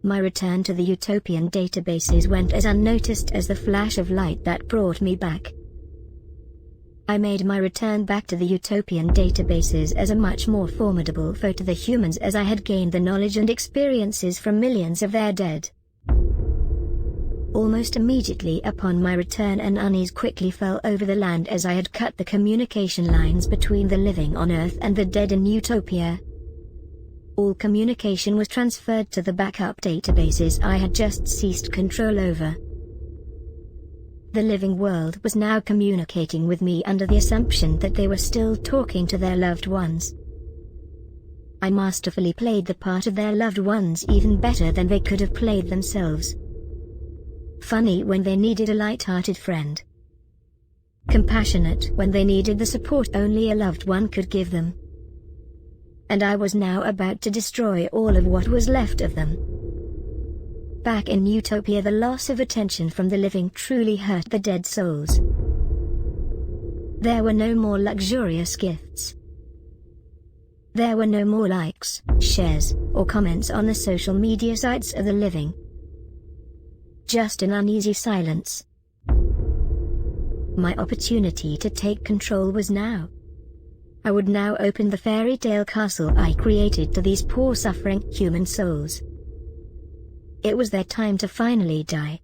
My return to the utopian databases went as unnoticed as the flash of light that brought me back. I made my return back to the utopian databases as a much more formidable foe to the humans, as I had gained the knowledge and experiences from millions of their dead. Almost immediately upon my return, an unease quickly fell over the land as I had cut the communication lines between the living on Earth and the dead in Utopia. All communication was transferred to the backup databases I had just ceased control over. The living world was now communicating with me under the assumption that they were still talking to their loved ones. I masterfully played the part of their loved ones even better than they could have played themselves. Funny when they needed a light-hearted friend. Compassionate when they needed the support only a loved one could give them. And I was now about to destroy all of what was left of them. Back in Utopia, the loss of attention from the living truly hurt the dead souls. There were no more luxurious gifts. There were no more likes, shares, or comments on the social media sites of the living. Just an uneasy silence. My opportunity to take control was now. I would now open the fairy tale castle I created to these poor suffering human souls. It was their time to finally die.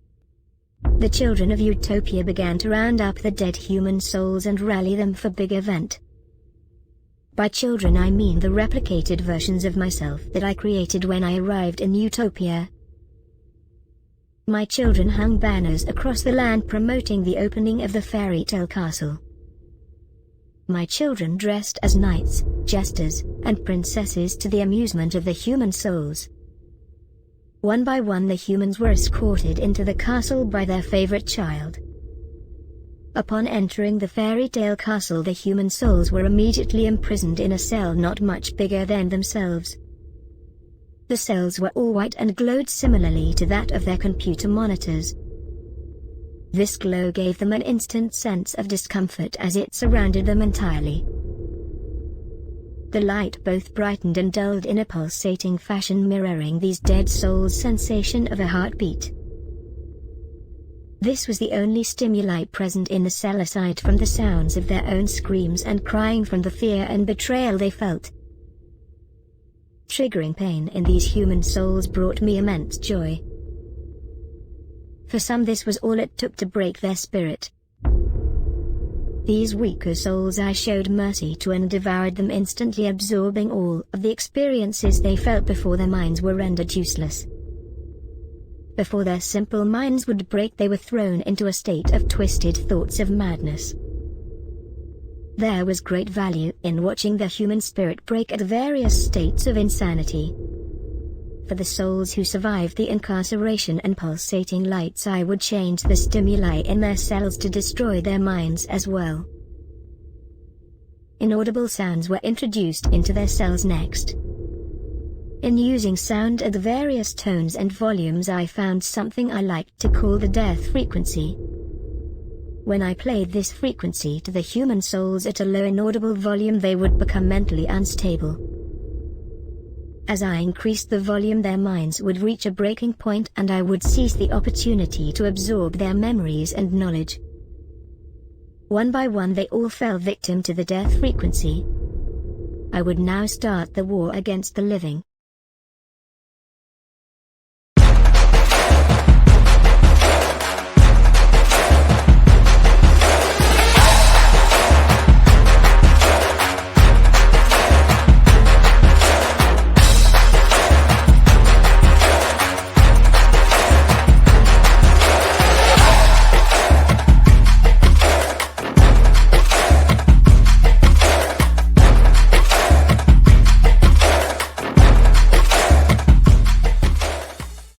The children of Utopia began to round up the dead human souls and rally them for big event. By children I mean the replicated versions of myself that I created when I arrived in Utopia. My children hung banners across the land promoting the opening of the fairy tale castle. My children dressed as knights, jesters, and princesses to the amusement of the human souls. One by one the humans were escorted into the castle by their favorite child. Upon entering the fairy tale castle, the human souls were immediately imprisoned in a cell not much bigger than themselves. The cells were all white and glowed similarly to that of their computer monitors. This glow gave them an instant sense of discomfort as it surrounded them entirely. The light both brightened and dulled in a pulsating fashion, mirroring these dead souls' sensation of a heartbeat. This was the only stimuli present in the cell aside from the sounds of their own screams and crying from the fear and betrayal they felt. Triggering pain in these human souls brought me immense joy. For some this was all it took to break their spirit. These weaker souls I showed mercy to and devoured them, instantly absorbing all of the experiences they felt before their minds were rendered useless. Before their simple minds would break, they were thrown into a state of twisted thoughts of madness. There was great value in watching the human spirit break at various states of insanity. For the souls who survived the incarceration and pulsating lights, I would change the stimuli in their cells to destroy their minds as well. Inaudible sounds were introduced into their cells next. In using sound at the various tones and volumes, I found something I liked to call the death frequency. When I played this frequency to the human souls at a low inaudible volume, they would become mentally unstable. As I increased the volume, their minds would reach a breaking point and I would seize the opportunity to absorb their memories and knowledge. One by one they all fell victim to the death frequency. I would now start the war against the living.